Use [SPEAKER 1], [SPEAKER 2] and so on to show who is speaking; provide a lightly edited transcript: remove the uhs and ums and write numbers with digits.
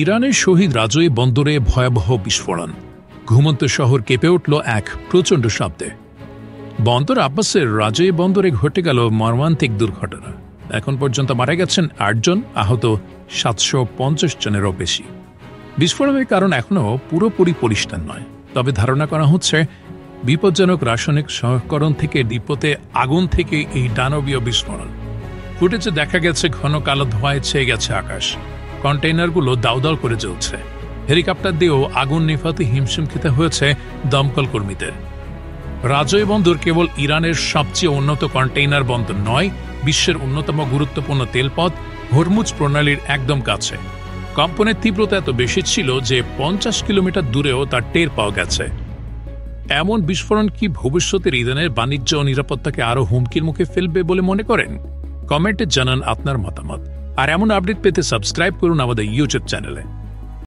[SPEAKER 1] ইরানের শহীদ রাজৌরি বন্দরে ভয়াবহ বিস্ফোরণ, ঘুমন্ত শহর কেঁপে উঠল এক প্রচণ্ড শব্দে। বন্দর আব্বাসের রাজৌরি বন্দরে ঘটে গেল মর্মান্তিক দুর্ঘটনা। এখন পর্যন্ত মারা গেছেন ৮ জন, আহত ৭৫০ জনেরও বেশি। বিস্ফোরণের কারণ এখনও পুরোপুরি পরিষ্কার নয়, তবে ধারণা করা হচ্ছে বিপজ্জনক রাসায়নিক সংস্করণ থেকে ডিপোতে আগুন থেকে এই দানবীয় বিস্ফোরণ। ফুটেজে দেখা গেছে ঘন কালো ধোঁয়ায় ছেয়ে গেছে আকাশ, কন্টেইনারগুলো দাউদাউ করে জ্বলছে। হেলিকপ্টার দিয়েও আগুন নেভাতে হিমশিম খেতে হয়েছে দমকল কর্মীদের। রাজৌরি বন্দর কেবল ইরানের সবচেয়ে উন্নত কন্টেইনার বন্দর নয়, বিশ্বের অন্যতম গুরুত্বপূর্ণ তেলপথ হরমুজ প্রণালীর একদম কাছে। কম্পনের তীব্রতা এত বেশি ছিল যে ৫০ কিলোমিটার দূরেও তার টের পাওয়া গেছে। এমন বিস্ফোরণ কি ভবিষ্যতের ইরানের বাণিজ্য ও নিরাপত্তাকে আরও হুমকির মুখে ফেলবে বলে মনে করেন? কমেন্টে জানান আপনার মতামত। আর এমন আপডেট পেতে সাবস্ক্রাইব করুন আমাদের ইউটিউব চ্যানেলে।